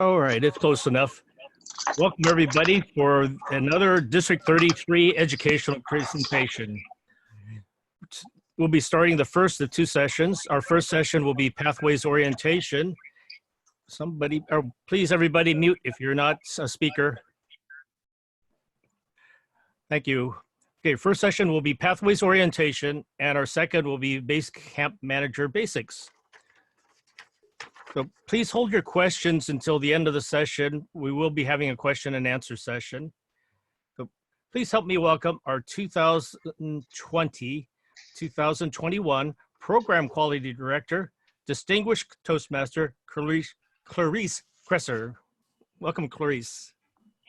All right, it's close enough. Welcome everybody for another District 33 educational presentation. We'll be starting the first of two sessions. Our first session will be Pathways Orientation. Please everybody mute if you're not a speaker. Thank you. Okay, first session will be Pathways Orientation, and our second will be Base Camp Manager Basics. So please hold your questions until the end of the session. We will be having a question and answer session. So please help me welcome our 2020-2021 Program Quality Director, Distinguished Toastmaster, Clarisse Kresser. Welcome, Clarisse.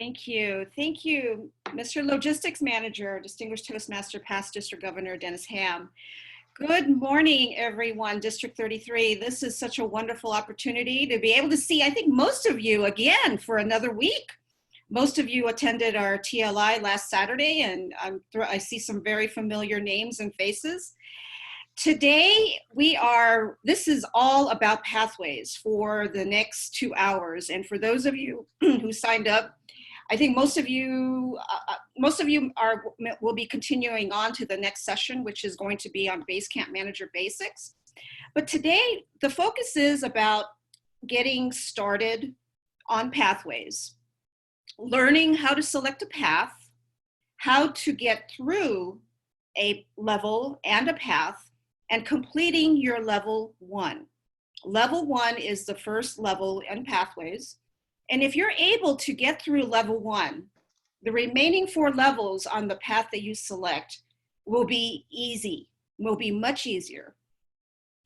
Thank you. Thank you, Mr. Logistics Manager, Distinguished Toastmaster, Past District Governor Dennis Ham. Good morning, everyone, District 33. This is such a wonderful opportunity to be able to see, I think, most of you again for another week. Most of you attended our TLI last Saturday, and I see some very familiar names and faces. Today, this is all about pathways for the next 2 hours. And for those of you who signed up, I think most of you will be continuing on to the next session, which is going to be on Base Camp Manager Basics. But today, the focus is about getting started on pathways, learning how to select a path, how to get through a level and a path, and completing your level 1. Level 1 is the first level in pathways. And if you're able to get through level 1, the remaining 4 levels on the path that you select will be easy, will be much easier.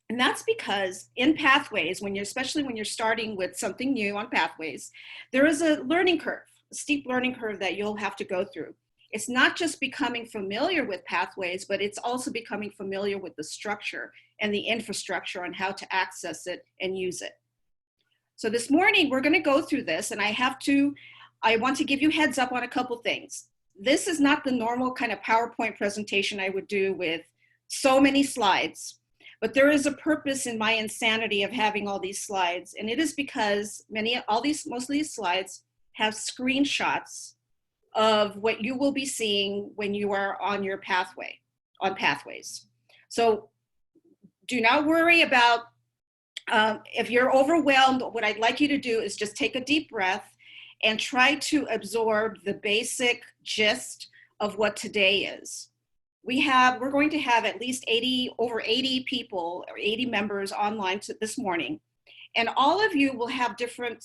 And that's because in pathways, especially when you're starting with something new on pathways, there is a learning curve, a steep learning curve that you'll have to go through. It's not just becoming familiar with pathways, but it's also becoming familiar with the structure and the infrastructure on how to access it and use it. So this morning, we're going to go through this, and I want to give you heads up on a couple things. This is not the normal kind of PowerPoint presentation I would do with so many slides, but there is a purpose in my insanity of having all these slides, and it is because most of these slides have screenshots of what you will be seeing when you are on your pathways. So do not worry about if you're overwhelmed. What I'd like you to do is just take a deep breath and try to absorb the basic gist of what today is. We're going to have at least over 80 people or 80 members online this morning, and all of you will have different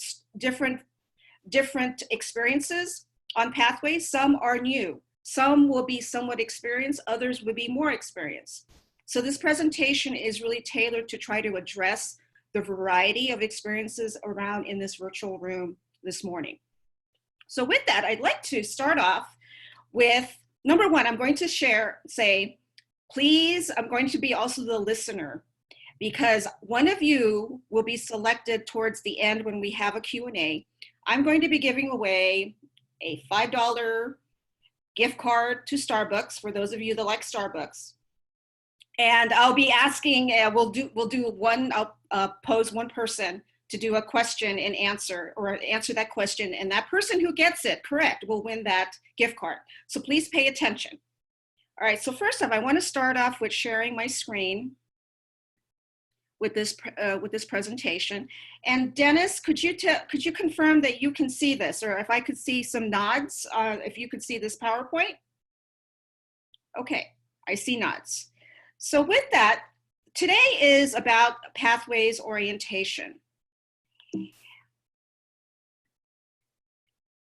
experiences on pathways. Some are new, some will be somewhat experienced, others will be more experienced. So this presentation is really tailored to try to address the variety of experiences around in this virtual room this morning. So with that, I'd like to start off with number 1. I'm going to please, I'm going to be also the listener, because one of you will be selected towards the end when we have a Q&A. I'm going to be giving away a $5 gift card to Starbucks for those of you that like Starbucks. And I'll be asking, I'll pose one person to do a question and answer that question. And that person who gets it correct will win that gift card. So please pay attention. All right, so first off, I want to start off with sharing my screen with this presentation. And Dennis, could you confirm that you can see this, or if I could see some nods, if you could see this PowerPoint? Okay, I see nods. So with that, today is about pathways orientation.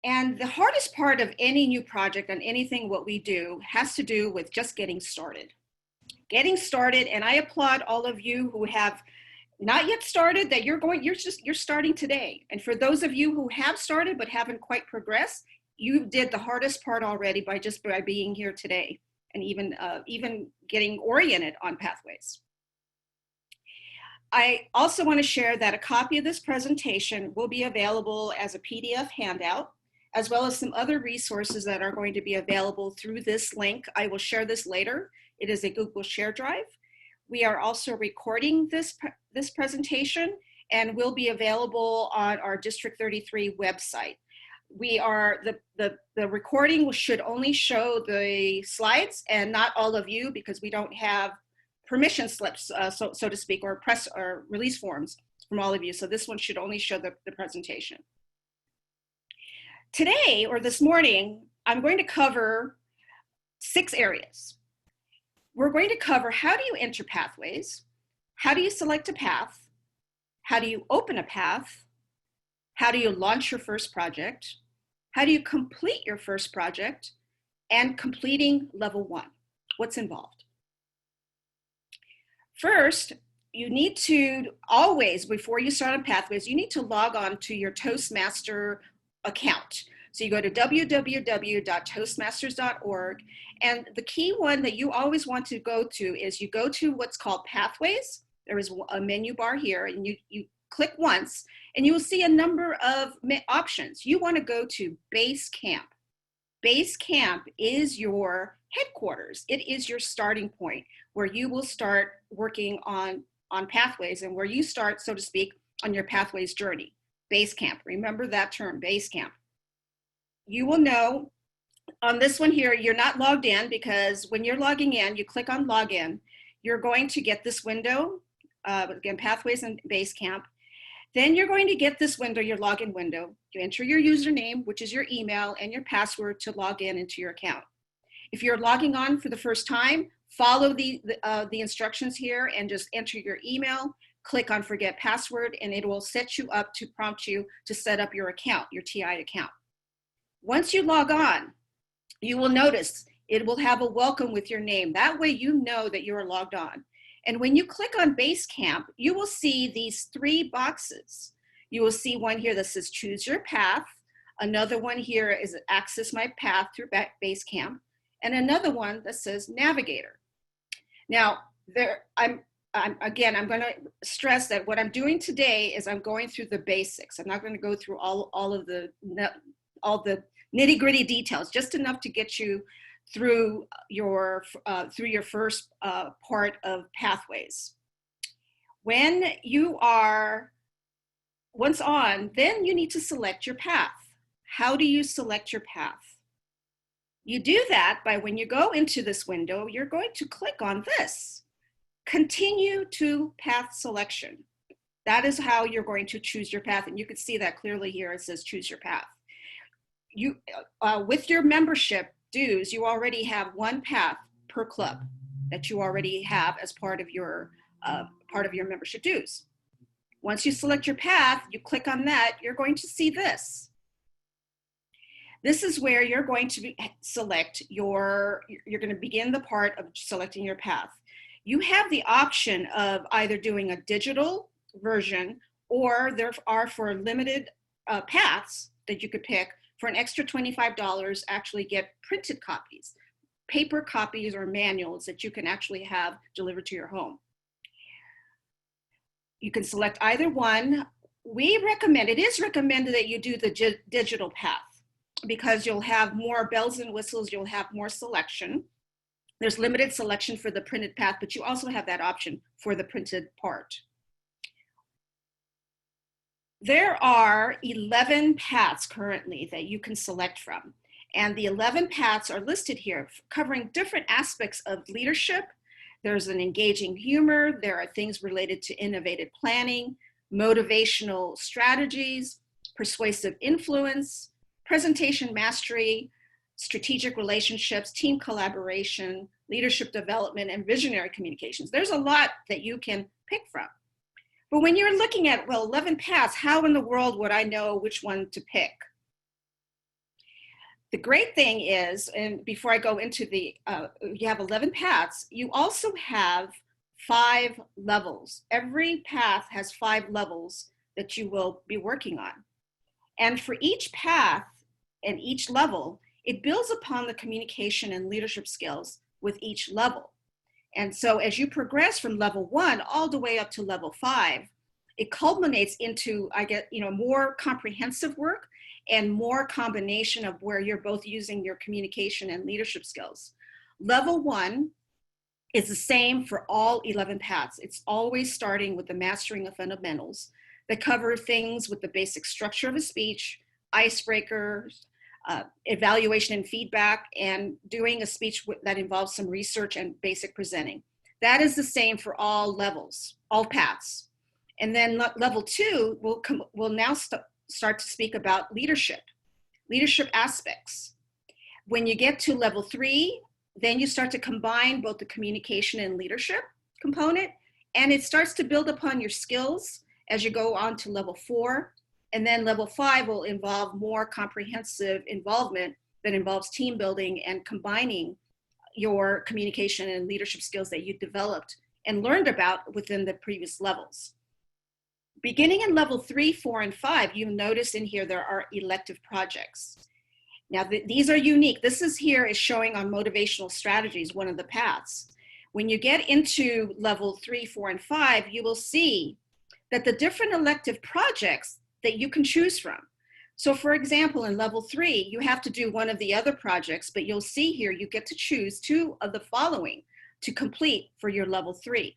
And the hardest part of any new project and anything what we do has to do with just getting started. And I applaud all of you who have not yet started, that you're starting today. And for those of you who have started but haven't quite progressed, you did the hardest part already by being here today, and even getting oriented on pathways. I also want to share that a copy of this presentation will be available as a PDF handout, as well as some other resources that are going to be available through this link. I will share this later. It is a Google Share Drive. We are also recording this presentation, and will be available on our District 33 website. We are, the recording should only show the slides and not all of you, because we don't have permission slips, so to speak, or press or release forms from all of you. So this one should only show the presentation. Today, or this morning, I'm going to cover 6 areas. We're going to cover, how do you enter pathways? How do you select a path? How do you open a path? How do you launch your first project? How do you complete your first project? And completing level 1, what's involved? First, you need to always, before you start on pathways, you need to log on to your Toastmaster account. So you go to www.toastmasters.org, and the key one that you always want to go to is you go to what's called pathways. There is a menu bar here, and you click once, and you will see a number of options. You want to go to Base Camp. Base Camp is your headquarters. It is your starting point where you will start working on pathways, and where you start, so to speak, on your pathways journey. Base Camp, remember that term, Base Camp. You will know on this one here, you're not logged in, because when you're logging in, you click on Login, you're going to get this window, again, Pathways and Base Camp. Then you're going to get this window, your login window. You enter your username, which is your email, and your password to log in into your account. If you're logging on for the first time, follow the instructions here and just enter your email, click on Forget Password, and it will set you up to prompt you to set up your account, your TI account. Once you log on, you will notice it will have a welcome with your name. That way you know that you are logged on. And when you click on Base Camp, you will see these 3 boxes. You will see one here that says Choose Your Path. Another one here is Access My Path through Base Camp. And another one that says Navigator. Now, I'm going to stress that what I'm doing today is I'm going through the basics. I'm not going to go through all the nitty-gritty details, just enough to get you through your first part of pathways. When you are once on, then you need to select your path. How do you select your path? You do that by, when you go into this window, you're going to click on this, Continue to Path Selection. That is how you're going to choose your path, and you can see that clearly here. It says Choose Your Path. You, with your membership dues, you already have 1 path per club that you already have as part of your membership dues. Once you select your path, you click on that, you're going to see this. This is where you're going to you're going to begin the part of selecting your path. You have the option of either doing a digital version, or there are, for limited paths that you could pick, for an extra $25, actually get printed copies, paper copies or manuals that you can actually have delivered to your home. You can select either one. It is recommended that you do the digital path, because you'll have more bells and whistles, you'll have more selection. There's limited selection for the printed path, but you also have that option for the printed part. There are 11 paths currently that you can select from, and the 11 paths are listed here, covering different aspects of leadership. There's an engaging humor, there are things related to innovative planning, motivational strategies, persuasive influence, presentation mastery, strategic relationships, team collaboration, leadership development, and visionary communications. There's a lot that you can pick from. But when you're looking at, well, 11 paths, how in the world would I know which one to pick? The great thing is, and before I go into you have 11 paths, you also have 5 levels. Every path has 5 levels that you will be working on. And for each path and each level, it builds upon the communication and leadership skills with each level. And so as you progress from level 1 all the way up to level 5, it culminates into, more comprehensive work and more combination of where you're both using your communication and leadership skills. Level 1 is the same for all 11 paths. It's always starting with the mastering of fundamentals. that cover things with the basic structure of a speech, icebreakers, evaluation and feedback, and doing a speech that involves some research and basic presenting. That is the same for all levels, all paths. And then level 2 will now start to speak about leadership aspects. When you get to level 3, then you start to combine both the communication and leadership component, and it starts to build upon your skills as you go on to level 4. And then level 5 will involve more comprehensive involvement that involves team building and combining your communication and leadership skills that you developed and learned about within the previous levels. Beginning in level 3, 4, and 5, you'll notice in here there are elective projects. Now, these are unique. This is showing on motivational strategies, one of the paths. When you get into level 3, 4, and 5, you will see that the different elective projects that you can choose from. So for example, in level 3, you have to do one of the other projects, but you'll see here you get to choose 2 of the following to complete for your level 3.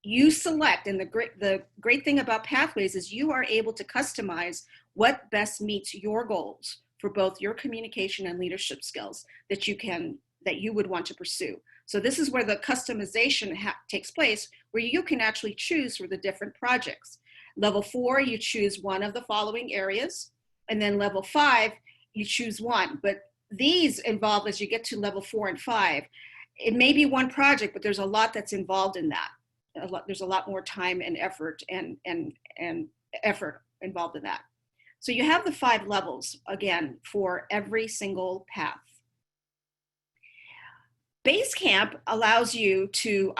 You select, and the great thing about Pathways is you are able to customize what best meets your goals for both your communication and leadership skills that you would want to pursue. So this is where the customization takes place, where you can actually choose for the different projects. Level 4, you choose one of the following areas, and then level 5, you choose one. But these involve, as you get to level 4 and 5, it may be one project, but there's a lot that's involved in that. There's a lot more time and effort and effort involved in that. So you have the 5 levels, again, for every single path. Basecamp allows you to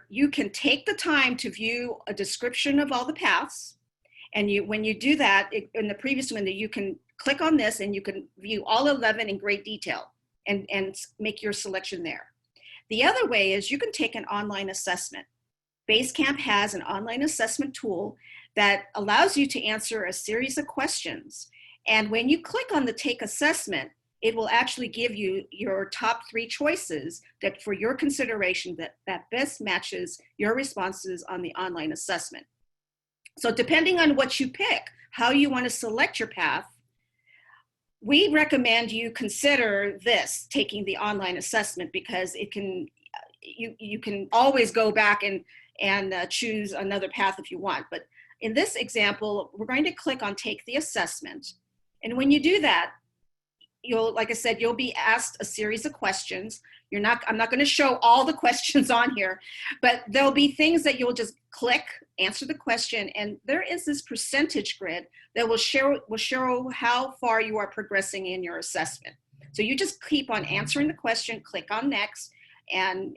you can take the time to view a description of all the paths. And when you do that, in the previous window, you can click on this and you can view all 11 in great detail and make your selection there. The other way is you can take an online assessment. Basecamp has an online assessment tool that allows you to answer a series of questions. And when you click on the Take Assessment, it will actually give you your top 3 choices that for your consideration that best matches your responses on the online assessment. So depending on what you pick, how you want to select your path, we recommend you consider taking the online assessment, because you can always go back and choose another path if you want. But in this example, we're going to click on Take the Assessment. And when you do that, like I said, you'll be asked a series of questions. I'm not going to show all the questions on here, but there'll be things that you'll just click, answer the question, and there is this percentage grid that will show how far you are progressing in your assessment. So you just keep on answering the question, click on Next, and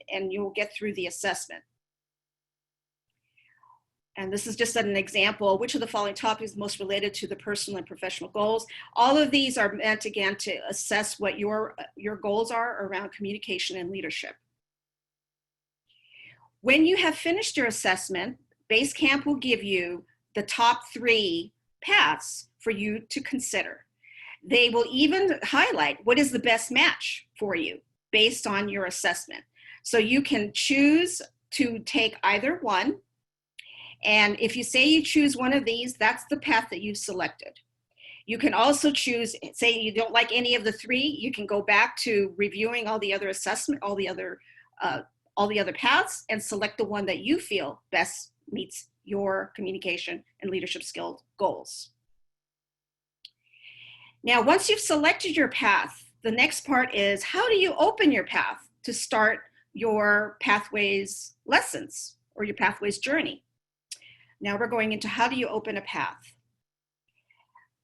you'll get through the assessment. And this is just an example, which of the following topics is most related to the personal and professional goals? All of these are meant, again, to assess what your goals are around communication and leadership. When you have finished your assessment, Basecamp will give you the top 3 paths for you to consider. They will even highlight what is the best match for you based on your assessment. So you can choose to take either one. And if you say you choose one of these, that's the path that you've selected. You can also choose, say you don't like any of the 3, you can go back to reviewing all the other all the other paths, and select the one that you feel best meets your communication and leadership skill goals. Now, once you've selected your path, the next part is, how do you open your path to start your Pathways lessons or your Pathways journey? Now we're going into how do you open a path.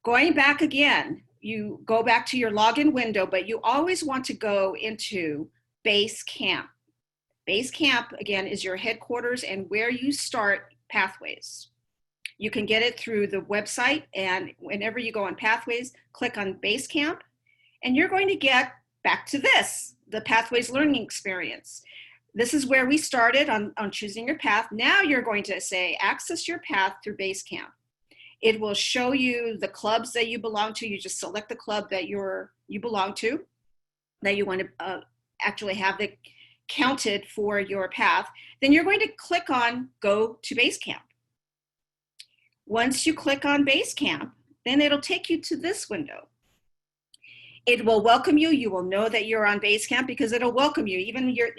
Going back again, you go back to your login window, but you always want to go into Basecamp. Basecamp, again, is your headquarters and where you start Pathways. You can get it through the website, and whenever you go on Pathways, click on Basecamp, and you're going to get back to the Pathways learning experience. This is where we started on choosing your path. Now you're going to say, access your path through Basecamp. It will show you the clubs that you belong to. You just select the club that you belong to, that you want to actually have it counted for your path. Then you're going to click on Go to Basecamp. Once you click on Basecamp, then it'll take you to this window. It will welcome you. You will know that you're on Basecamp because it'll welcome you. Even your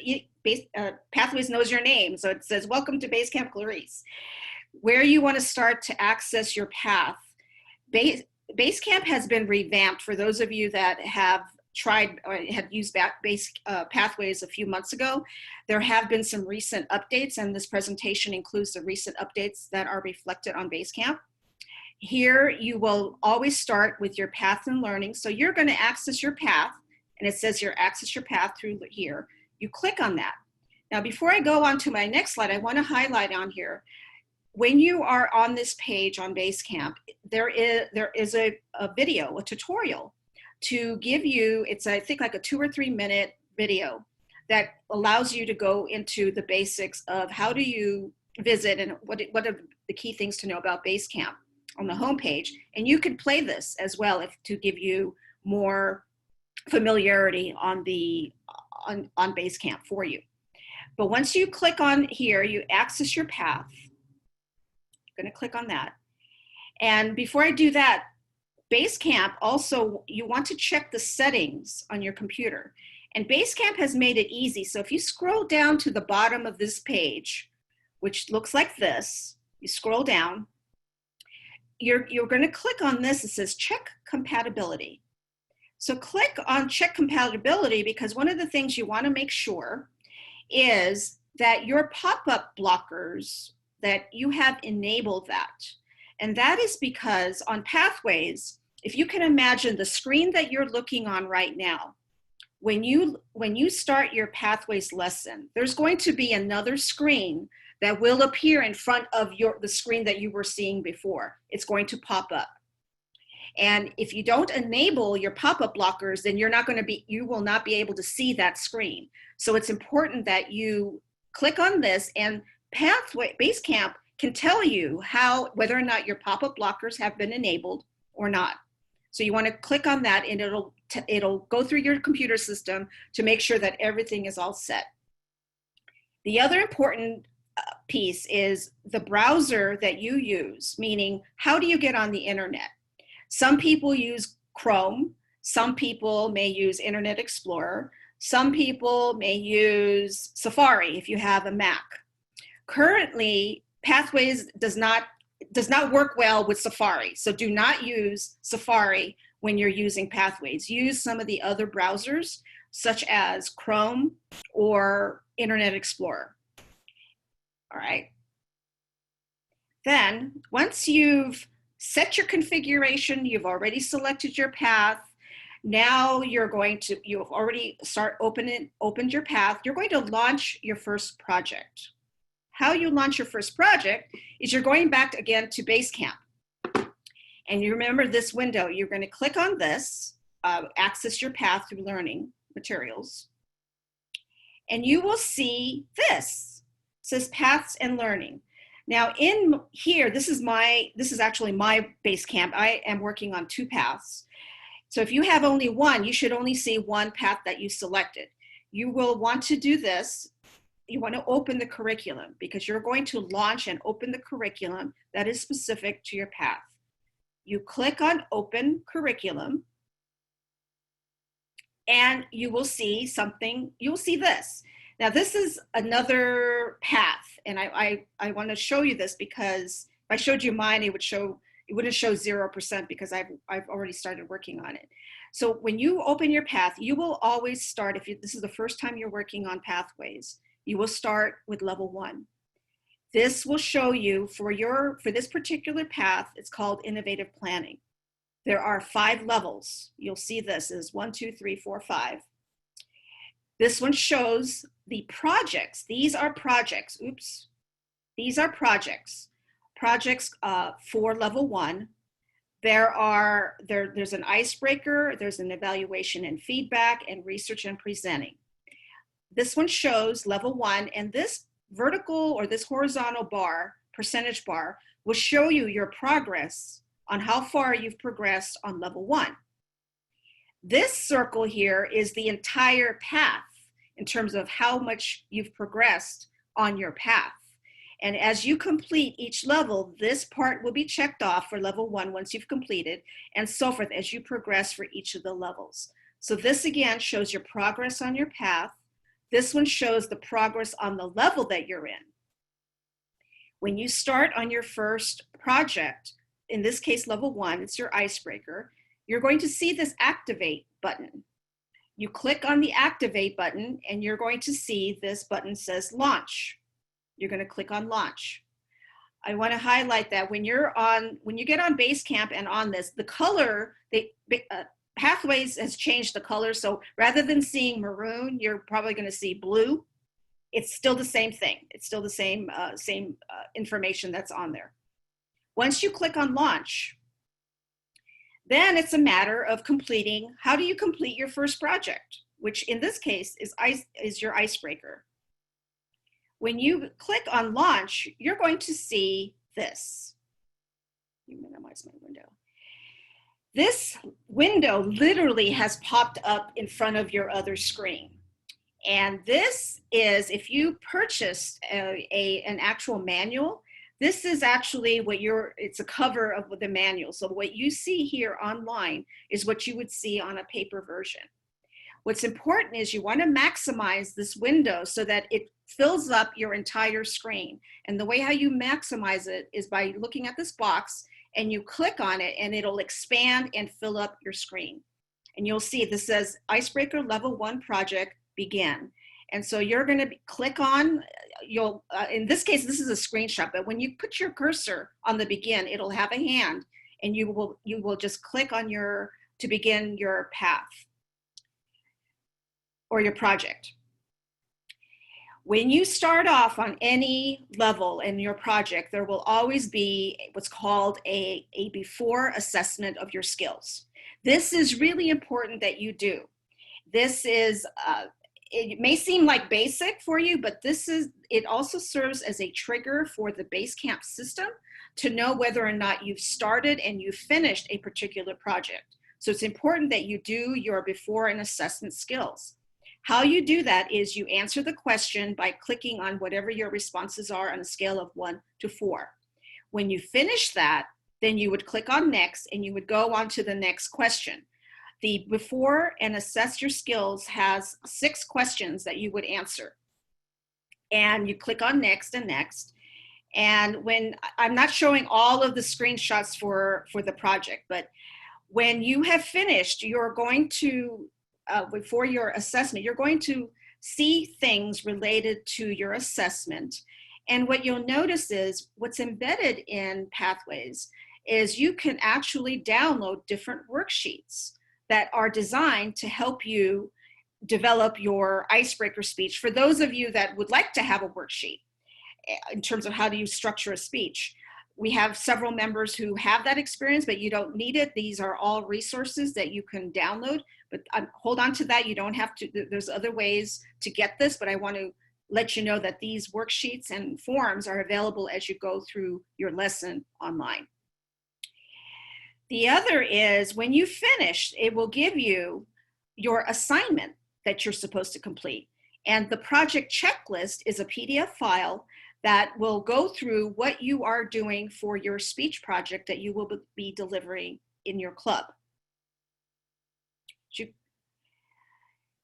Pathways knows your name. So it says, welcome to Basecamp Clarisse. Where you want to start to access your path. Basecamp has been revamped for those of you that have tried or have used Pathways a few months ago. There have been some recent updates, and this presentation includes the recent updates that are reflected on Basecamp. Here, you will always start with your path and learning. So you're going to access your path, and it says here, access your path through here. You click on that. Now, before I go on to my next slide, I want to highlight on here, when you are on this page on Basecamp, there is a video, a tutorial to give you, it's I think like a 2 or 3 minute video that allows you to go into the basics of how do you visit and what are the key things to know about Basecamp on the homepage. And you can play this as well to give you more familiarity on Basecamp for you. But once you click on here, you access your path. I'm going to click on that. And before I do that, Basecamp also, you want to check the settings on your computer. And Basecamp has made it easy. So if you scroll down to the bottom of this page, which looks like this, you scroll down, you're going to click on this. It says check compatibility. So click on check compatibility because one of the things you want to make sure is that your pop-up blockers, that you have enabled that. And that is because on Pathways, if you can imagine the screen that you're looking on right now, when you start your Pathways lesson, there's going to be another screen that will appear in front of the screen that you were seeing before. It's going to pop up. And if you don't enable your pop-up blockers, then you will not be able to see that screen. So it's important that you click on this, and Basecamp can tell you whether or not your pop-up blockers have been enabled or not. So you want to click on that, and it'll go through your computer system to make sure that everything is all set. The other important piece is the browser that you use, meaning how do you get on the internet? Some people use Chrome, some people may use Internet Explorer, some people may use Safari if you have a Mac. Currently, Pathways does not work well with Safari, so do not use Safari when you're using Pathways. Use some of the other browsers, such as Chrome or Internet Explorer. All right. Then, once you've set your configuration, you've already selected your path, now you've already opened your path, you're going to launch your first project. How you launch your first project is you're going back again to Basecamp. And you remember this window, you're going to click on this, access your path through learning materials. And you will see this. It says paths and learning. Now in here, this is actually my Basecamp. I am working on 2 paths. So if you have only one, you should only see one path that you selected. You will want to do this. You want to open the curriculum because you're going to launch and open the curriculum that is specific to your path. You click on Open Curriculum, and you will see something, you'll see this. Now this is another path, and I want to show you this because if I showed you mine, it wouldn't show 0% because I've already started working on it. So when you open your path, you will always start, this is the first time you're working on Pathways, you will start with level 1. This will show you for this particular path, it's called innovative planning. There are 5 levels. You'll see this is 1, 2, 3, 4, 5. This one shows the projects. These are projects. Oops. These are projects. Projects for level 1. There's an icebreaker, there's an evaluation and feedback, and research and presenting. This one shows level 1, and this vertical or this horizontal bar, percentage bar, will show you your progress on how far you've progressed on level 1. This circle here is the entire path in terms of how much you've progressed on your path. And as you complete each level, this part will be checked off for level 1 once you've completed, and so forth as you progress for each of the levels. So this again shows your progress on your path. This one shows the progress on the level that you're in. When you start on your first project, in this case level 1, it's your icebreaker, you're going to see this activate button. You click on the activate button and you're going to see this button says launch. You're going to click on launch. I want to highlight that when you get on Basecamp and on this, the color, Pathways has changed the color. So rather than seeing maroon, you're probably going to see blue. It's still the same thing. It's still the same information that's on there. Once you click on launch, then it's a matter of completing. How do you complete your first project, which in this case is your icebreaker? When you click on launch, you're going to see this. Let me minimize my window. This window literally has popped up in front of your other screen. And this is, if you purchase an actual manual, this is actually it's a cover of the manual. So what you see here online is what you would see on a paper version. What's important is you want to maximize this window so that it fills up your entire screen. And the way how you maximize it is by looking at this box and you click on it and it'll expand and fill up your screen. And you'll see this says Icebreaker Level 1 Project Begin. And so you're going to click on, in this case, this is a screenshot, but when you put your cursor on the begin, it'll have a hand and you will just click on to begin your path or your project. When you start off on any level in your project, there will always be what's called a before assessment of your skills. This is really important that you do. This is, it may seem like basic for you, but it also serves as a trigger for the Basecamp system to know whether or not you've started and you've finished a particular project. So it's important that you do your before and assessment skills. How you do that is you answer the question by clicking on whatever your responses are on a scale of 1 to 4. When you finish that, then you would click on next and you would go on to the next question. The before and assess your skills has 6 questions that you would answer. And you click on next and next. And when I'm not showing all of the screenshots for the project, but when you have finished, you're going to before your assessment, you're going to see things related to your assessment. And what you'll notice is what's embedded in Pathways is you can actually download different worksheets that are designed to help you develop your icebreaker speech. For those of you that would like to have a worksheet in terms of how do you structure a speech, we have several members who have that experience, but you don't need it. These are all resources that you can download, but hold on to that. You don't have to, there's other ways to get this, but I want to let you know that these worksheets and forms are available as you go through your lesson online. The other is when you finish, it will give you your assignment that you're supposed to complete. And the project checklist is a PDF file that will go through what you are doing for your speech project that you will be delivering in your club.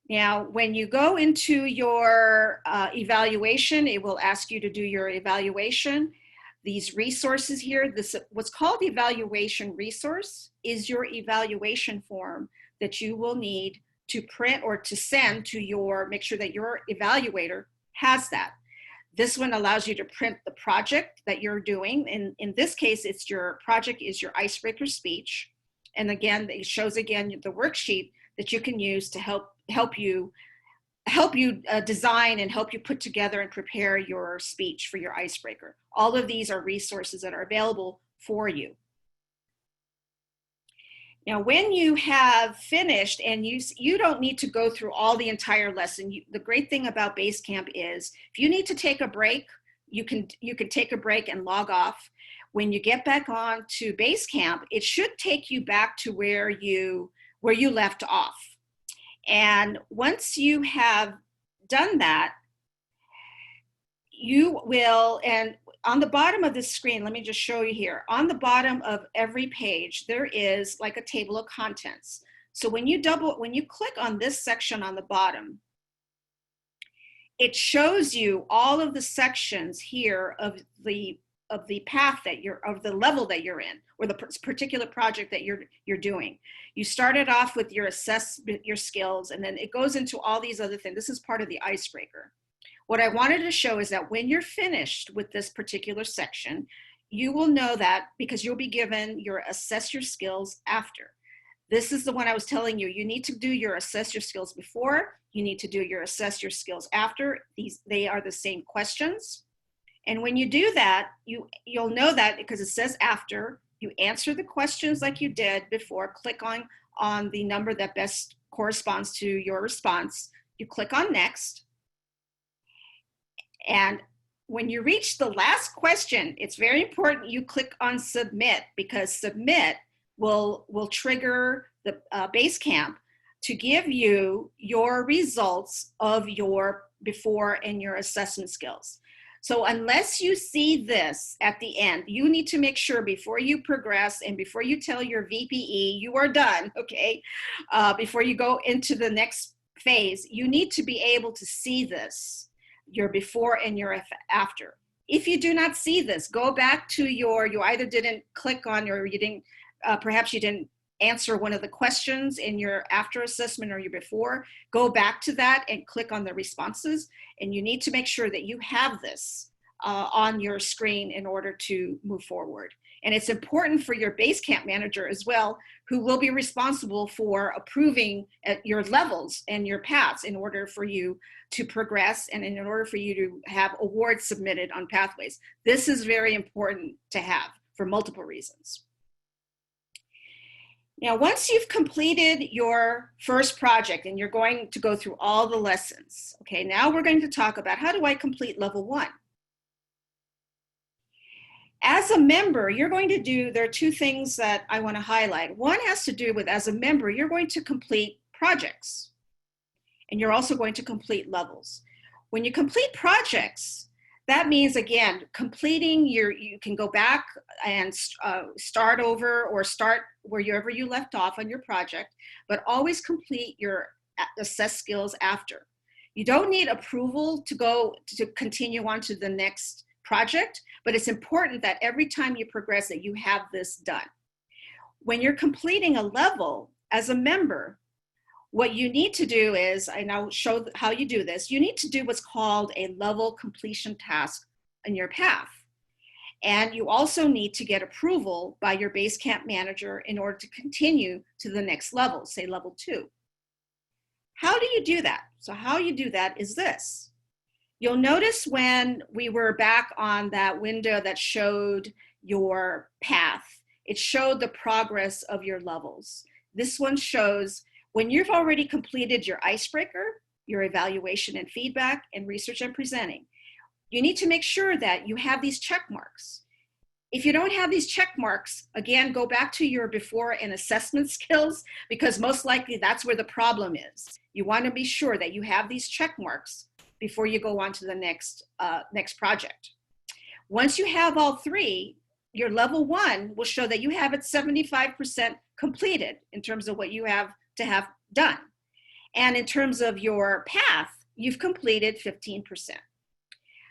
Now, when you go into your evaluation, it will ask you to do your evaluation. These resources here, what's called evaluation resource is your evaluation form that you will need to print or to send to make sure that your evaluator has that. This one allows you to print the project that you're doing. In this case, your project is your icebreaker speech. And again, it shows again the worksheet that you can use to help you design and help you put together and prepare your speech for your icebreaker. All of these are resources that are available for you. Now, when you have finished, and you don't need to go through all the entire lesson. The great thing about Basecamp is if you need to take a break, you can take a break and log off. When you get back on to Basecamp, it should take you back to where you left off. And once you have done that, you will, and on the bottom of this screen, let me just show you here. On the bottom of every page, there is like a table of contents. So when you click on this section on the bottom, it shows you all of the sections here of the path that of the level that you're in, or the particular project that you're doing. You started off with your skills, and then it goes into all these other things. This is part of the icebreaker. What I wanted to show is that when you're finished with this particular section, you will know that because you'll be given your assess your skills after. This is the one I was telling you. You need to do your assess your skills before. You need to do your assess your skills after. They are the same questions. And when you do that, you'll know that because it says after. You answer the questions like you did before. Click on the number that best corresponds to your response. You click on next. And when you reach the last question, it's very important you click on submit, because submit will trigger the Basecamp to give you your results of your before and your assessment skills. So unless you see this at the end, you need to make sure before you progress and before you tell your VPE you are done, okay? Before you go into the next phase, you need to be able to see this, your before and your after. If you do not see this, go back to you either didn't click on, or you didn't, perhaps you didn't answer one of the questions in your after assessment or your before. Go back to that and click on the responses. And you need to make sure that you have this on your screen in order to move forward. And it's important for your Basecamp manager as well, who will be responsible for approving at your levels and your paths in order for you to progress and in order for you to have awards submitted on pathways. This is very important to have for multiple reasons. Now, once you've completed your first project and you're going to go through all the lessons, okay, now we're going to talk about how do I complete level 1? As a member, you're going to do, there are two things that I want to highlight. One has to do with, as a member, you're going to complete projects, and you're also going to complete levels. When you complete projects, that means, again, completing you can go back and start over or start wherever you left off on your project, but always complete your assess skills after. You don't need approval to continue on to the next project, but it's important that every time you progress that you have this done. When you're completing a level as a member, what you need to do is, I now show how you do this, you need to do what's called a level completion task in your path. And you also need to get approval by your Basecamp manager in order to continue to the next level, say level 2. How do you do that? So how you do that is this. You'll notice when we were back on that window that showed your path, it showed the progress of your levels. This one shows when you've already completed your icebreaker, your evaluation and feedback, and research and presenting. You need to make sure that you have these check marks. If you don't have these check marks, again, go back to your before and assessment skills, because most likely that's where the problem is. You want to be sure that you have these check marks before you go on to the next project. Once you have all three, your level 1 will show that you have it 75% completed in terms of what you have to have done. And in terms of your path, you've completed 15%.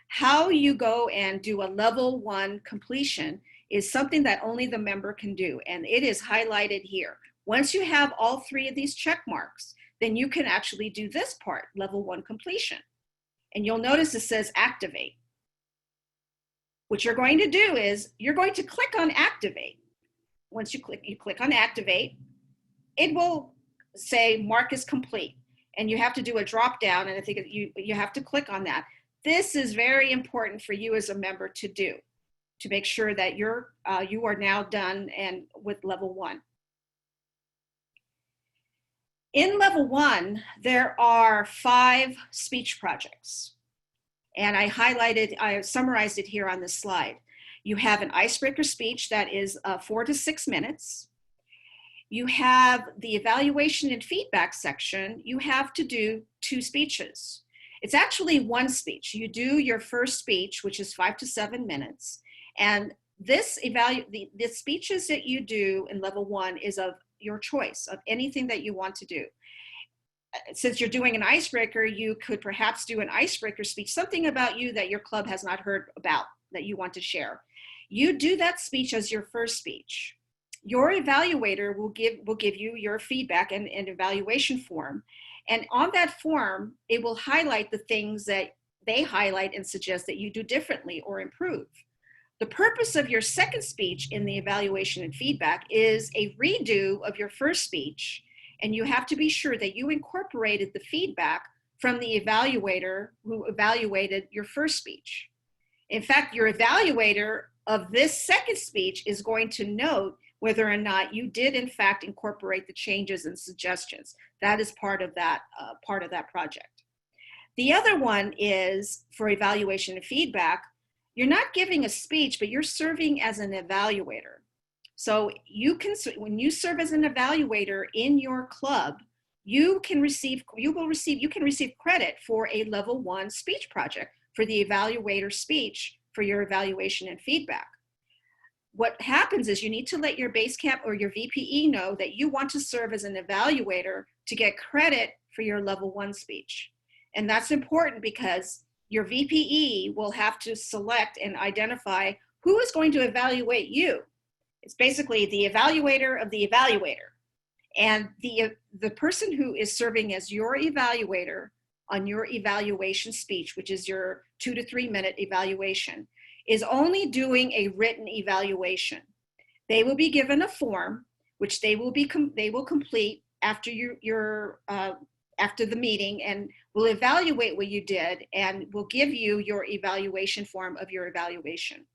How you go and do a level 1 completion is something that only the member can do, and it is highlighted here. Once you have all three of these check marks, then you can actually do this part, level 1 completion. And you'll notice it says activate. What you're going to do is you're going to click on activate. Once you click on activate, it will say mark is complete. And you have to do a drop down, and I think you have to click on that. This is very important for you as a member to do, to make sure that you are now done and with level 1. In level 1, there are 5 speech projects. And I summarized it here on this slide. You have an icebreaker speech that is 4 to 6 minutes. You have the evaluation and feedback section. You have to do 2 speeches. It's actually one speech. You do your first speech, which is 5 to 7 minutes. And the speeches that you do in level 1 is of your choice, of anything that you want to do. Since you're doing an icebreaker, you could perhaps do an icebreaker speech, something about you that your club has not heard about that you want to share. You do that speech as your first speech. Your evaluator will give you your feedback and evaluation form. And on that form, it will highlight the things that they highlight and suggest that you do differently or improve. The purpose of your second speech in the evaluation and feedback is a redo of your first speech, and you have to be sure that you incorporated the feedback from the evaluator who evaluated your first speech. In fact, your evaluator of this second speech is going to note whether or not you did in fact incorporate the changes and suggestions. That is part of that project. The other one is for evaluation and feedback. You're not giving a speech, but you're serving as an evaluator. So when you serve as an evaluator in your club, you can receive credit for a level 1 speech project for the evaluator speech for your evaluation and feedback. What happens is you need to let your base camp or your VPE know that you want to serve as an evaluator to get credit for your level 1 speech. And that's important because your VPE will have to select and identify who is going to evaluate you. It's basically the evaluator of the evaluator. And the person who is serving as your evaluator on your evaluation speech, which is your 2 to 3 minute evaluation, is only doing a written evaluation. They will be given a form, which they will complete after after the meeting, and will evaluate what you did and will give you your evaluation form of your evaluation.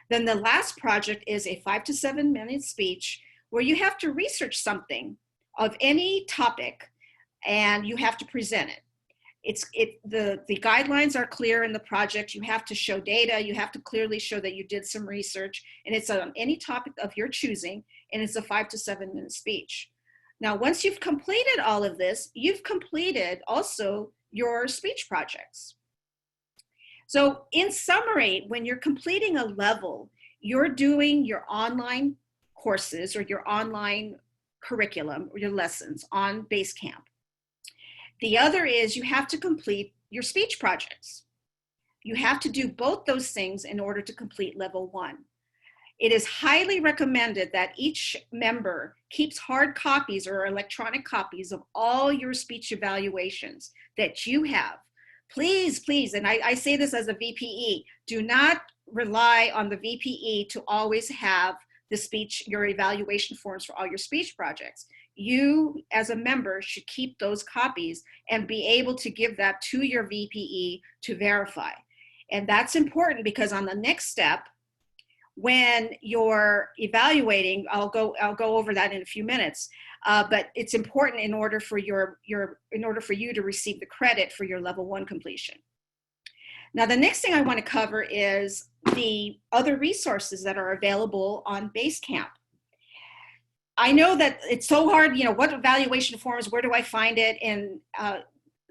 Then the last project is a 5 to 7 minute speech where you have to research something of any topic and you have to present it. The guidelines are clear in the project. You have to show data. You have to clearly show that you did some research, and it's on any topic of your choosing, and it's a 5 to 7 minute speech. Now, once you've completed all of this, you've completed also your speech projects. So in summary, when you're completing a level, you're doing your online courses or your online curriculum or your lessons on Basecamp. The other is you have to complete your speech projects. You have to do both those things in order to complete level 1. It is highly recommended that each member keeps hard copies or electronic copies of all your speech evaluations that you have. Please, and I say this as a VPE, do not rely on the VPE to always have your evaluation forms for all your speech projects. You, as a member, should keep those copies and be able to give that to your VPE to verify. And that's important because on the next step, when you're evaluating, I'll go over that in a few minutes, but it's important in order for you to receive the credit for your level 1 completion. Now, the next thing I want to cover is the other resources that are available on Basecamp. I know that it's so hard, what evaluation forms, where do I find it? And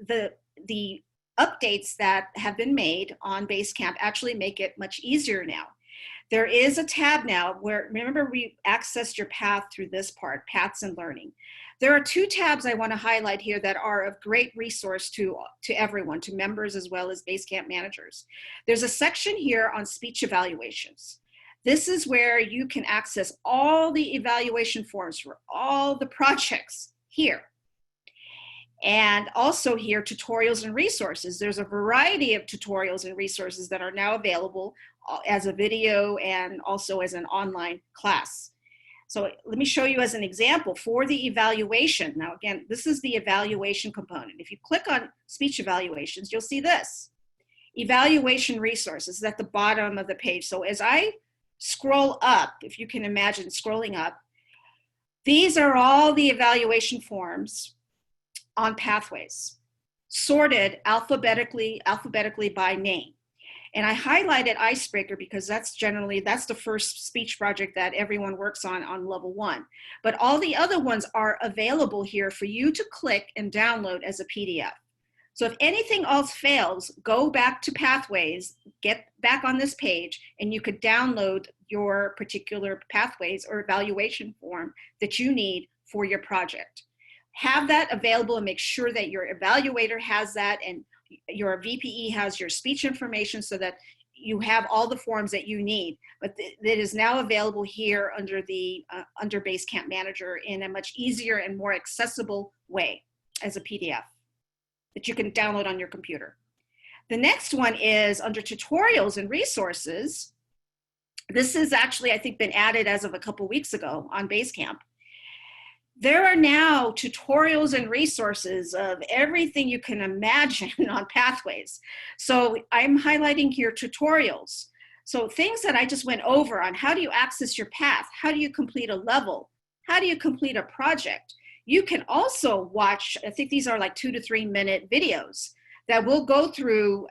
the updates that have been made on Basecamp actually make it much easier now. There is a tab now where, remember, we accessed your path through this part, Paths and Learning. There are 2 tabs I want to highlight here that are of great resource to everyone, to members as well as Basecamp managers. There's a section here on speech evaluations. This is where you can access all the evaluation forms for all the projects here. And also here, tutorials and resources. There's a variety of tutorials and resources that are now available as a video and also as an online class. So let me show you as an example for the evaluation. Now, again, this is the evaluation component. If you click on speech evaluations, you'll see this. Evaluation resources at the bottom of the page. So as I scroll up, if you can imagine scrolling up, these are all the evaluation forms on Pathways, sorted alphabetically by name. And I highlighted Icebreaker because that's the first speech project that everyone works on level 1. But all the other ones are available here for you to click and download as a PDF. So if anything else fails, go back to Pathways, get back on this page, and you could download your particular Pathways or evaluation form that you need for your project. Have that available and make sure that your evaluator has that and your VPE has your speech information so that you have all the forms that you need. But that is now available here under the under Basecamp Manager in a much easier and more accessible way as a PDF that you can download on your computer. The next one is under tutorials and resources. This is actually, I think, been added as of a couple weeks ago on Basecamp. There are now tutorials and resources of everything you can imagine on Pathways. So I'm highlighting here tutorials. So things that I just went over on how do you access your path? How do you complete a level? How do you complete a project? You can also watch, I think these are like 2 to 3 minute videos that will go through,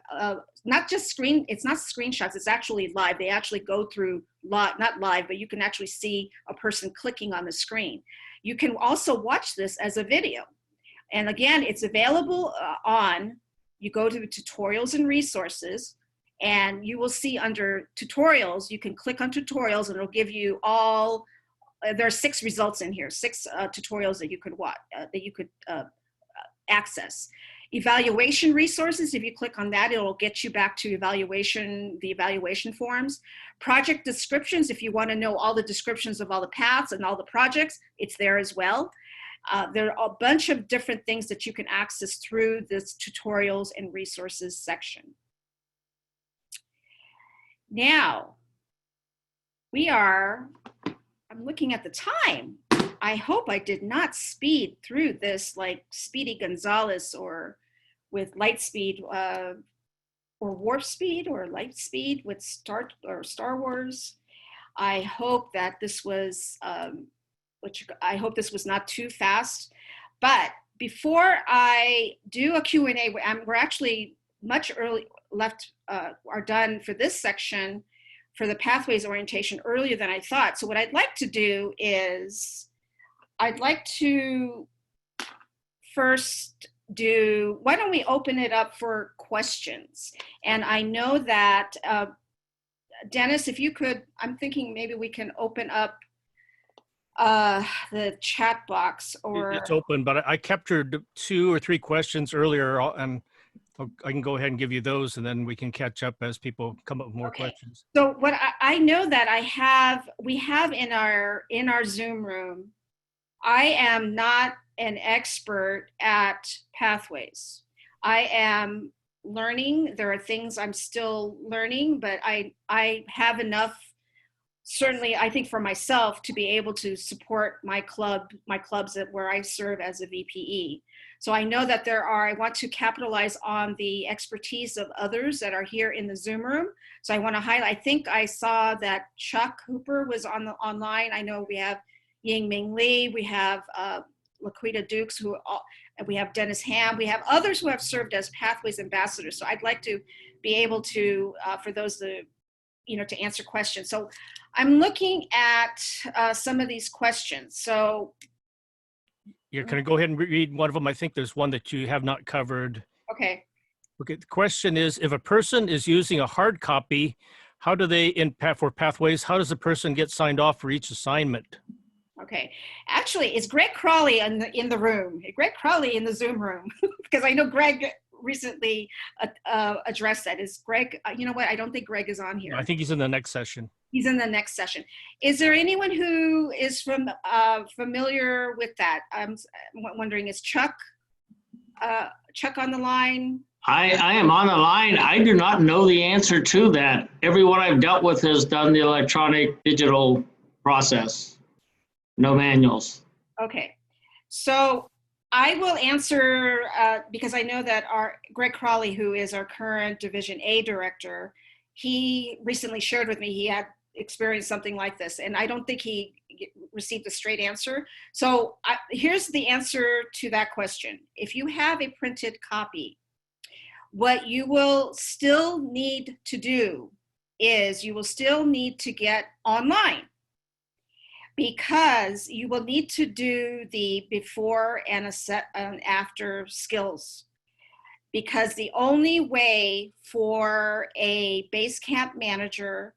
not just it's not screenshots, it's actually live. They actually go through, not live, but you can actually see a person clicking on the screen. You can also watch this as a video. And again, it's available you go to the tutorials and resources, and you will see under tutorials, you can click on tutorials and it'll give you all, there are 6 results in here, 6 tutorials that you could watch, that you could access. Evaluation resources, if you click on that, it'll get you back to the evaluation forms. Project descriptions, if you want to know all the descriptions of all the paths and all the projects, it's there as well. There are a bunch of different things that you can access through this tutorials and resources section. Now, I'm looking at the time. I hope I did not speed through this like Speedy Gonzalez or with light speed or warp speed or light speed with Star Wars. I hope that this was, I hope this was not too fast. But before I do a Q&A, we're actually much are done for this section for the Pathways orientation earlier than I thought. So what I'd like to do is, I'd like to first why don't we open it up for questions? And I know that, Dennis, if you could, I'm thinking maybe we can open up the chat box or. It's open, but I captured 2 or 3 questions earlier, and I can go ahead and give you those, and then we can catch up as people come up with more questions. So what I know that we have in our Zoom room, I am not an expert at Pathways. I am learning. There are things I'm still learning, but I have enough, certainly I think for myself, to be able to support my clubs where I serve as a VPE. So I know that I want to capitalize on the expertise of others that are here in the Zoom room. So I want to highlight, I think I saw that Chuck Hooper was online. I know we have Ying Ming Lee, we have Laquita Dukes, and we have Dennis Ham. We have others who have served as Pathways ambassadors. So I'd like to be able to, for those to answer questions. So I'm looking at some of these questions. So You're going to go ahead and read one of them. I think there's one that you have not covered. Okay. Okay. The question is, if a person is using a hard copy, how do they, for Pathways, how does the person get signed off for each assignment? Okay. Actually, is Greg Crawley in the room? Greg Crawley in the Zoom room? Because I know Greg recently addressed that. Is Greg, you know what? I don't think Greg is on here. I think he's in the next session. He's in the next session. Is there anyone who is familiar with that? I'm wondering, is Chuck on the line? I am on the line. I do not know the answer to that. Everyone I've dealt with has done the electronic digital process. No manuals. Okay. So I will answer because I know that Greg Crawley, who is our current Division A director, he recently shared with me he had experienced something like this, and I don't think he received a straight answer. So here's the answer to that question. If you have a printed copy, what you will still need to do is you will still need to get online, because you will need to do the before and after skills. because the only way for a base camp manager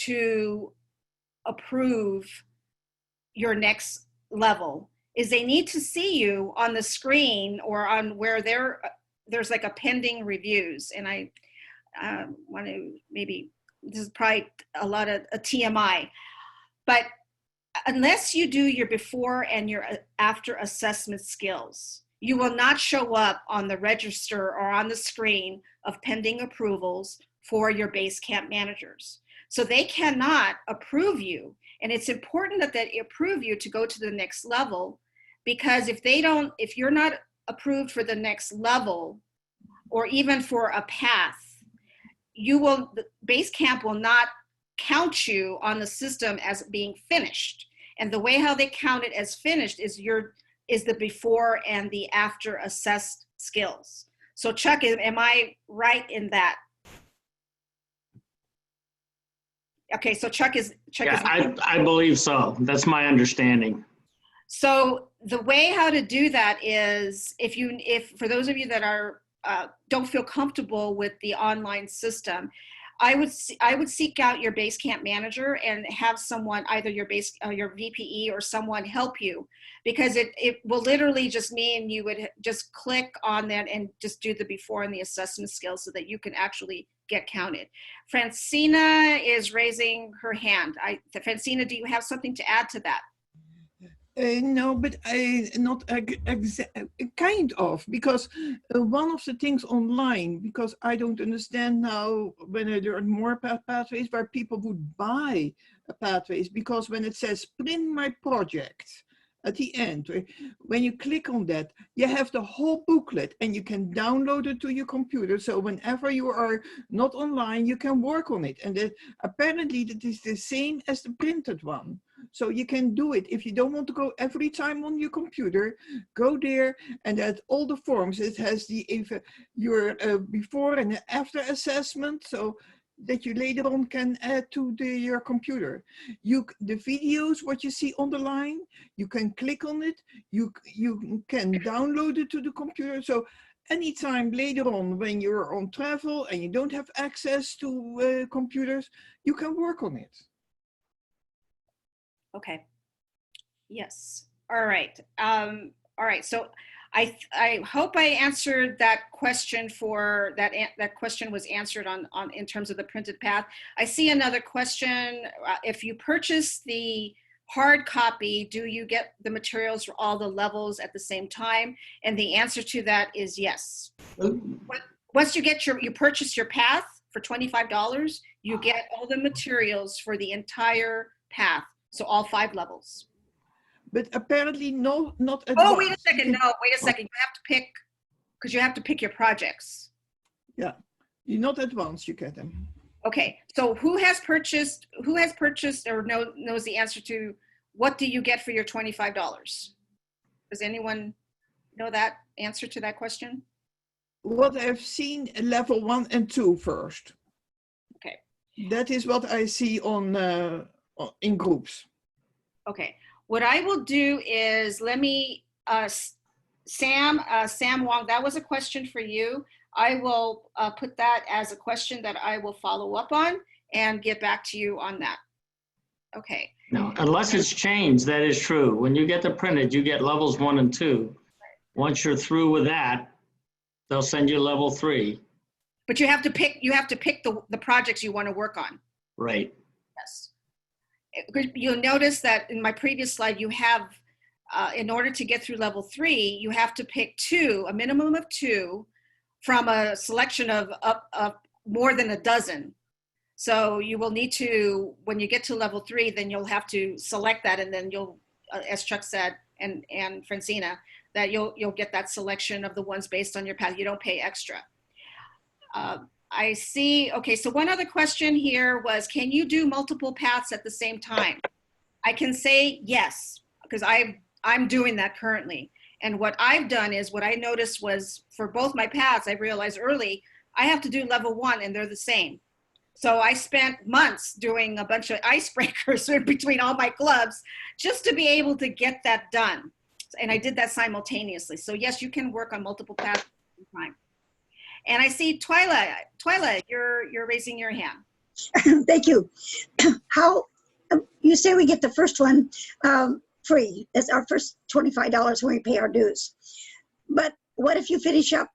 to approve your next level is they need to see you on the screen or on where there's like a pending reviews. And I want to maybe, this is probably a lot of a TMI, but unless you do your before and your after assessment skills, you will not show up on the register or on the screen of pending approvals for your base camp managers. So they cannot approve you. And it's important that they approve you to go to the next level, because if you're not approved for the next level or even for a path, the base camp will not count you on the system as being finished. And the way how they count it as finished is the before and the after assessed skills. So Chuck, am I right in that? Okay, so Chuck is. I believe so. That's my understanding. So the way how to do that is, if for those of you that are don't feel comfortable with the online system, I would seek out your base camp manager and have someone, either your VPE or someone, help you, because it will literally just mean you would just click on that and just do the before and the assessment skills so that you can actually get counted. Francina is raising her hand. Francina, do you have something to add to that? No, but not kind of, because one of the things online, because I don't understand now when there are more pathways where people would buy pathways, because when it says print my project at the end, when you click on that, you have the whole booklet and you can download it to your computer. So whenever you are not online, you can work on it. And apparently that is the same as the printed one. So you can do it. If you don't want to go every time on your computer, go there, and at all the forms, it has your before and after assessment, so that you later on can add to your computer. The videos, what you see on the line, you can click on it, you can download it to the computer. So anytime later on when you're on travel and you don't have access to computers, you can work on it. Okay. Yes. All right. All right. So I hope I answered that question for that question was answered on in terms of the printed path. I see another question. If you purchase the hard copy, do you get the materials for all the levels at the same time? And the answer to that is yes. Once you purchase your path for $25, you get all the materials for the entire path. So all 5 levels. But apparently not advanced. Oh, wait a second. No, wait a second. You have to pick, because you have to pick your projects. Yeah, you're not advanced, you get them. Okay, so who has purchased or knows the answer to what do you get for your $25? Does anyone know that answer to that question? What I've seen, level 1 and 2 first. Okay. That is what I see on in groups. Okay, what I will do is let me, Sam Wong, that was a question for you. I will put that as a question that I will follow up on and get back to you on that. Okay. No, unless it's changed, that is true. When you get the printed, you get levels 1 and 2. Once you're through with that, they'll send you level 3. But you have to pick the projects you want to work on. Right. Yes. You'll notice that in my previous slide, you have, in order to get through level 3, you have to pick a minimum of 2 from a selection of more than a dozen. So you will need to, when you get to level 3, then you'll have to select that, and then you'll, as Chuck said, and Francina, that you'll get that selection of the ones based on your path. You don't pay extra. I see. Okay, so one other question here was, can you do multiple paths at the same time? I can say yes, because I'm doing that currently. And what I've done is, what I noticed was, for both my paths, I realized early, I have to do level 1 and they're the same. So I spent months doing a bunch of icebreakers between all my clubs just to be able to get that done. And I did that simultaneously. So yes, you can work on multiple paths at the same time. And I see Twyla. Twyla, you're raising your hand. Thank you. How, you say we get the first one free. That's our first $25 when we pay our dues. But what if you finish up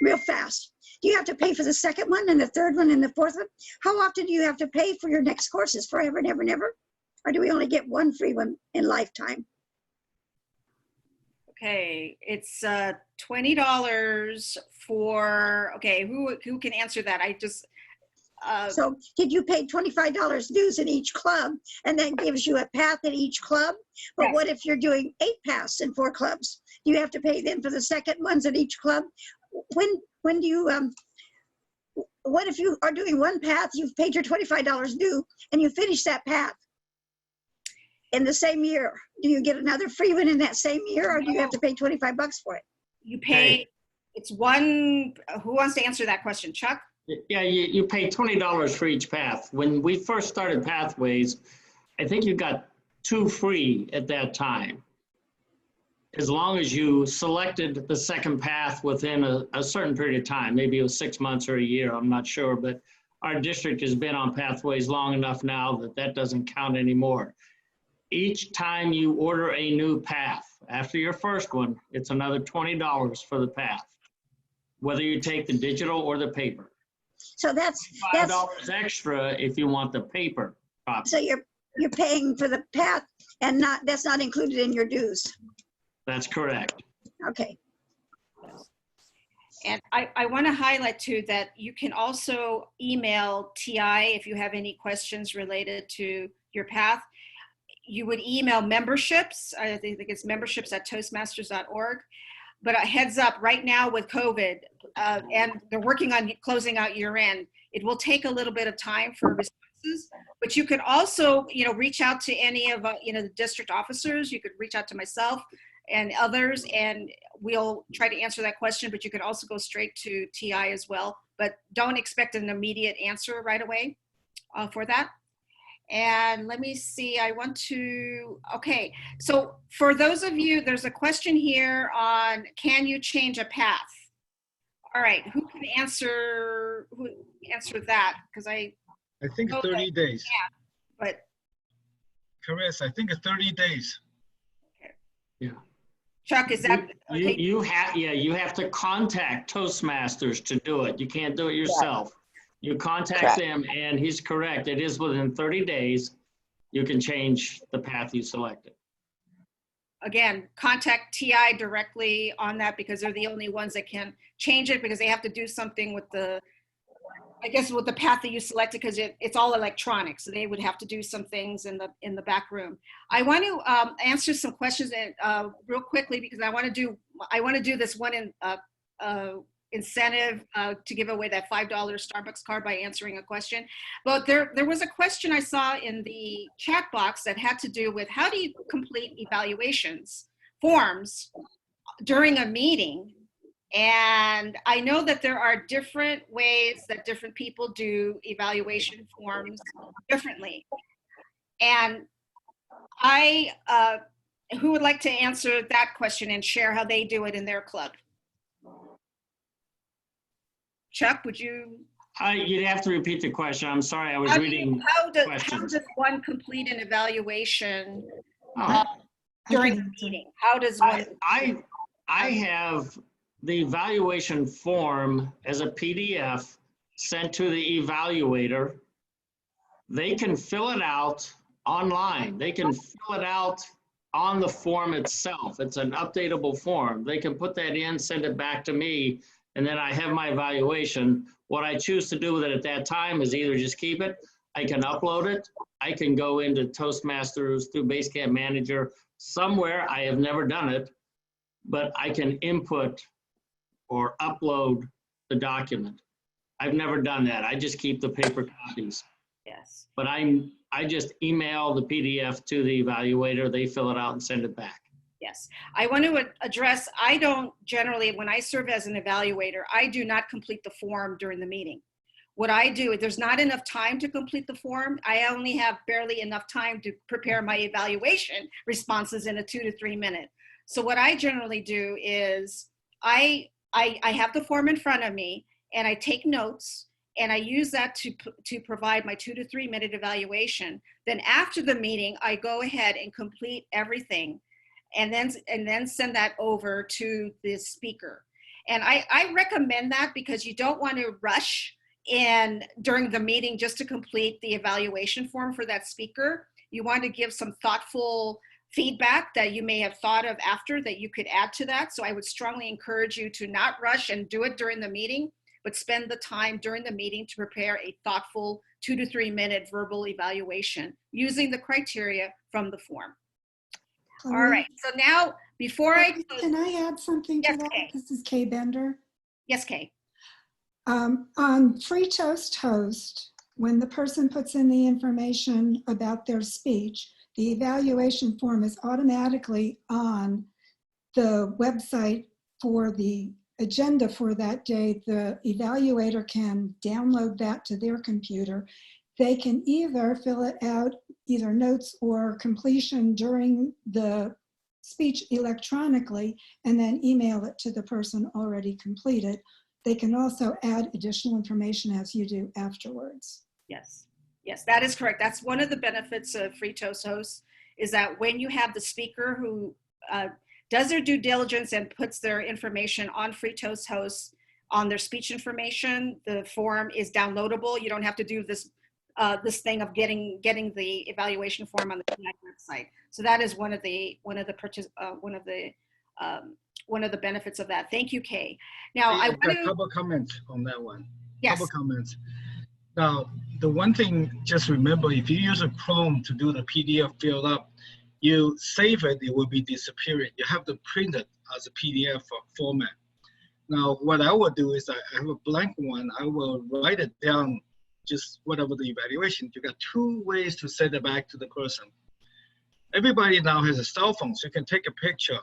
real fast? Do you have to pay for the second one and the third one and the fourth one? How often do you have to pay for your next courses? Forever and ever and ever? Or do we only get one free one in lifetime? Okay, it's $20 for, okay, who can answer that? I just, So did you pay $25 dues in each club and that gives you a path in each club? But Yes. what if you're doing 8 paths in 4 clubs? Do you have to pay then for the second ones at each club? When do you, what if you are doing one path, you've paid your $25 due and you finish that path in the same year? Do you get another free one in that same year or do you have to pay 25 bucks for it? you pay, it's one, who wants to answer that question? Chuck? Yeah, you pay $20 for each path. When we first started Pathways, I think you got 2 free at that time. As long as you selected the second path within a certain period of time, maybe it was 6 months or a year, I'm not sure, but our district has been on Pathways long enough now that that doesn't count anymore. Each time you order a new path, after your first one, it's another $20 for the path, whether you take the digital or the paper. So that's $5 extra if you want the paper copy. so you're paying for the path and that's not included in your dues. That's correct. Okay. And I want to highlight too that you can also email TI if you have any questions related to your path. You would email memberships. I think it's memberships@toastmasters.org. But a heads up, right now with COVID, and they're working on closing out year end, it will take a little bit of time for responses. But you could also, reach out to any of, the district officers. You could reach out to myself and others, and we'll try to answer that question. But you could also go straight to TI as well. But don't expect an immediate answer right away for that. And let me see, okay. So for those of you, there's a question here on, can you change a path? All right, who can answer that? Because I think 30 days. but Kresser, I think it's 30 days. Yeah. Chuck, is that, okay? You have to contact Toastmasters to do it. You can't do it yourself. You contact them, and he's correct. It is within 30 days. You can change the path you selected. Again, contact TI directly on that because they're the only ones that can change it because they have to do something with the path that you selected because it's all electronic. So they would have to do some things in the back room. I want to answer some questions real quickly because I want to do this one incentive to give away that $5 Starbucks card by answering a question. But there was a question I saw in the chat box that had to do with how do you complete evaluations forms during a meeting? And I know that there are different ways that different people do evaluation forms differently. And who would like to answer that question and share how they do it in their club? Chuck, would you? You'd have to repeat the question. I'm sorry, I was reading questions. How does one complete an evaluation Oh. during the meeting? How does one? I have the evaluation form as a PDF sent to the evaluator. They can fill it out online. They can fill it out on the form itself. It's an updatable form. They can put that in, send it back to me, and then I have my evaluation. What I choose to do with it at that time is either just keep it, I can upload it, I can go into Toastmasters through Basecamp Manager somewhere. I have never done it, but I can input or upload the document. I've never done that. I just keep the paper copies. Yes. But I just email the PDF to the evaluator, they fill it out and send it back. Yes. I want to address, I don't generally, when I serve as an evaluator, I do not complete the form during the meeting. What I do, if there's not enough time to complete the form, I only have barely enough time to prepare my evaluation responses in a 2 to 3 minute. So what I generally do is I have the form in front of me and I take notes, and I use that to provide my 2 to 3 minute evaluation. Then after the meeting, I go ahead and complete everything, and then send that over to the speaker. And I recommend that because you don't want to rush in during the meeting just to complete the evaluation form for that speaker. You want to give some thoughtful feedback that you may have thought of after that you could add to that. So I would strongly encourage you to not rush and do it during the meeting, but spend the time during the meeting to prepare a thoughtful 2 to 3 minute verbal evaluation using the criteria from the form. All right, so now before I close, Can I add something to Yes, that? Kay. This is Kay Bender. yes, Kay. On Free Toast Host, when the person puts in the information about their speech, the evaluation form is automatically on the website for the agenda for that day. The evaluator can download that to their computer. They can either fill it out, either notes or completion during the speech electronically, and then email it to the person already completed. They can also add additional information as you do afterwards. Yes, yes, that is correct. That's one of the benefits of Free Toast Hosts, is that when you have the speaker who does their due diligence and puts their information on Free Toast Hosts on their speech information, the form is downloadable. You don't have to do this thing of getting the evaluation form on the PI website. So that is one of the benefits of that. Thank you, Kay. Now I I've want got a to, couple comments on that one. yes, Couple comments. Now, the one thing, just remember, if you use a Chrome to do the PDF fill up, you save it, it will be disappearing. You have to print it as a PDF format. Now, what I will do is I have a blank one. I will write it down, just whatever the evaluation. You got 2 ways to send it back to the person. Everybody now has a cell phone, so you can take a picture.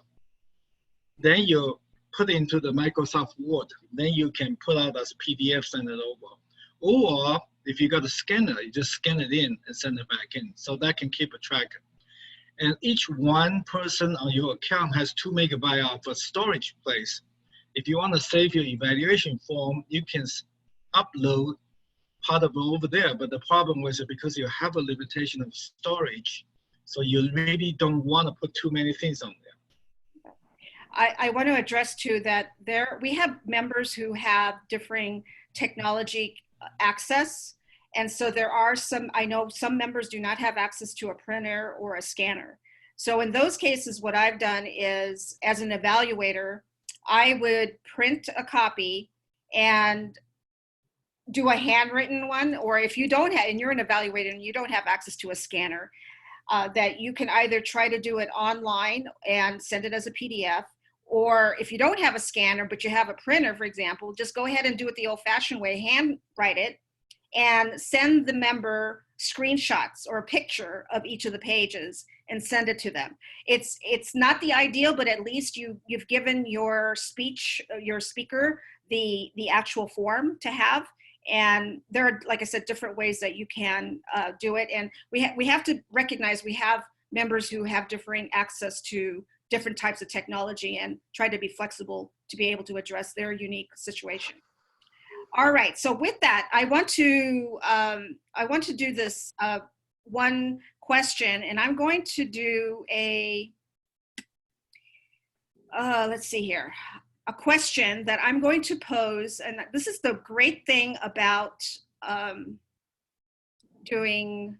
Then you put it into the Microsoft Word. Then you can put out as a PDF, send it over. Or if you got a scanner, you just scan it in and send it back in. So that can keep a track. And each one person on your account has 2 megabytes of a storage place. If you want to save your evaluation form, you can upload part of it over there. But the problem was that because you have a limitation of storage, so you really don't want to put too many things on there. I want to address too that we have members who have differing technology access. And so there are I know some members do not have access to a printer or a scanner. So in those cases, what I've done is, as an evaluator, I would print a copy and do a handwritten one, or if you don't have, and you're an evaluator and you don't have access to a scanner, that you can either try to do it online and send it as a PDF, or if you don't have a scanner, but you have a printer, for example, just go ahead and do it the old-fashioned way, handwrite it, and send the member screenshots or a picture of each of the pages and send it to them. It's not the ideal, but at least you've given your speaker the actual form to have. And there are, like I said, different ways that you can do it. And we have to recognize we have members who have differing access to different types of technology, and try to be flexible to be able to address their unique situation. All right, so with that, I want to do this one question, and I'm going to do let's see here, a question that I'm going to pose. And this is the great thing about doing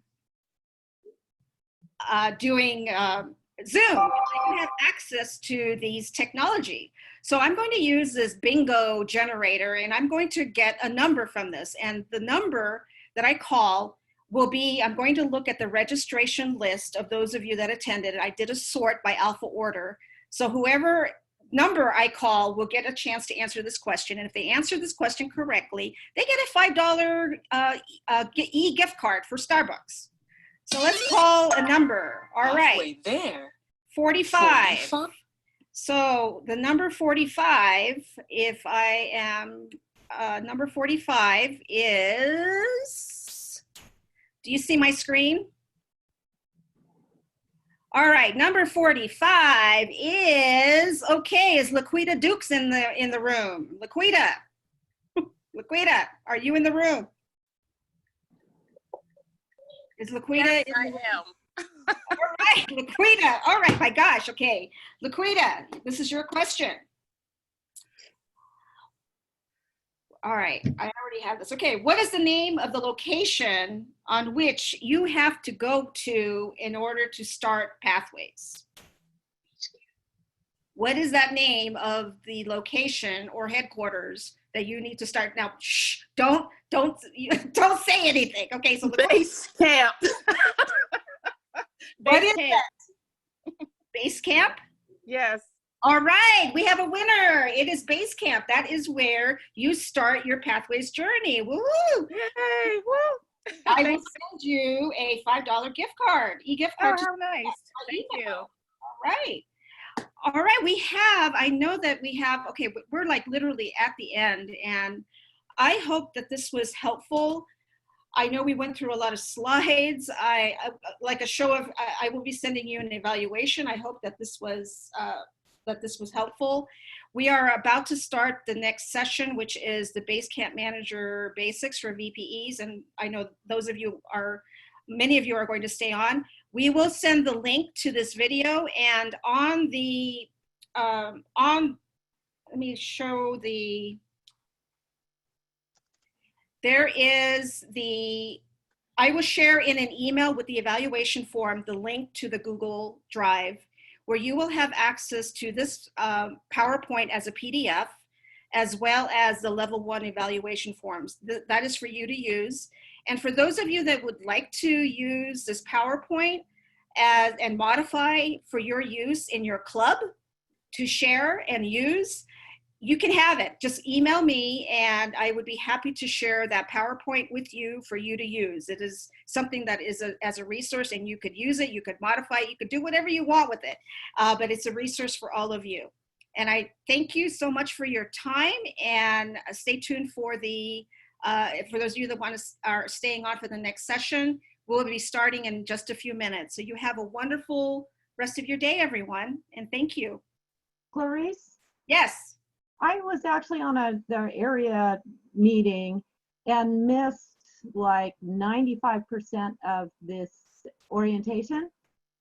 Zoom. You have access to these technology. So I'm going to use this bingo generator, and I'm going to get a number from this. And the number that I call will be, I'm going to look at the registration list of those of you that attended. I did a sort by alpha order. So whoever number I call will get a chance to answer this question. And if they answer this question correctly, they get a $5 e-gift card for Starbucks. So let's call a number. All right. There. 45. So the number 45, if I am, number 45 is, do you see my screen? All right, number 45 is Laquita Dukes in the room. Laquita. Laquita, are you in the room? Is Laquita? Yes, in I the room? am. All right, Laquita. All right, my gosh. Okay, Laquita, this is your question. All right, I already have this. Okay, what is the name of the location on which you have to go to in order to start Pathways? What is that name of the location or headquarters that you need to start? Now, shh, don't say anything. Okay, so Base camp. what Base is camp. it? Base camp? Yes. All right, we have a winner. It is Base Camp. That is where you start your Pathways journey. Woo! Yay. Woo. I will Thank you. send you a $5 gift card, e-gift Oh, card. how nice. Thank you. All right. All right, I know that we have, okay, we're like literally at the end, and I hope that this was helpful. I know we went through a lot of slides. Like a show of, I will be sending you an evaluation. I hope that this was helpful. We are about to start the next session, which is the Basecamp Manager Basics for VPEs. And I know many of you are going to stay on. We will send the link to this video, and on the, let me show there is I will share in an email with the evaluation form, the link to the Google Drive, where you will have access to this PowerPoint as a PDF, as well as the level 1 evaluation forms. That is for you to use. And for those of you that would like to use this PowerPoint and modify for your use in your club to share and use, you can have it. Just email me and I would be happy to share that PowerPoint with you for you to use. It is something that is as a resource, and you could use it, you could modify it, you could do whatever you want with it, but it's a resource for all of you. And I thank you so much for your time, and stay tuned for those of you that are staying on for the next session. We'll be starting in just a few minutes. So you have a wonderful rest of your day, everyone, and thank you. Clarisse? Yes. I was actually on the area meeting and missed like 95% of this orientation.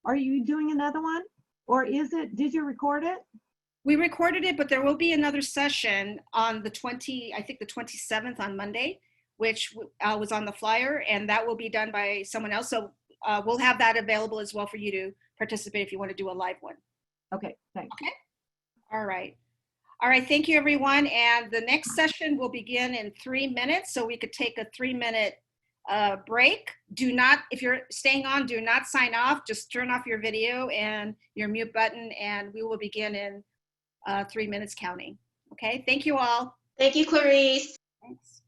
Are you doing another one? Or did you record it? We recorded it, but there will be another session on the 27th on Monday, which was on the flyer, and that will be done by someone else. So we'll have that available as well for you to participate if you want to do a live one. Okay, thanks. Okay. All right. All right, thank you, everyone. And the next session will begin in 3 minutes, so we could take a 3-minute break. If you're staying on, do not sign off. Just turn off your video and your mute button, and we will begin in 3 minutes counting. Okay, thank you all. Thank you, Clarisse. Thanks.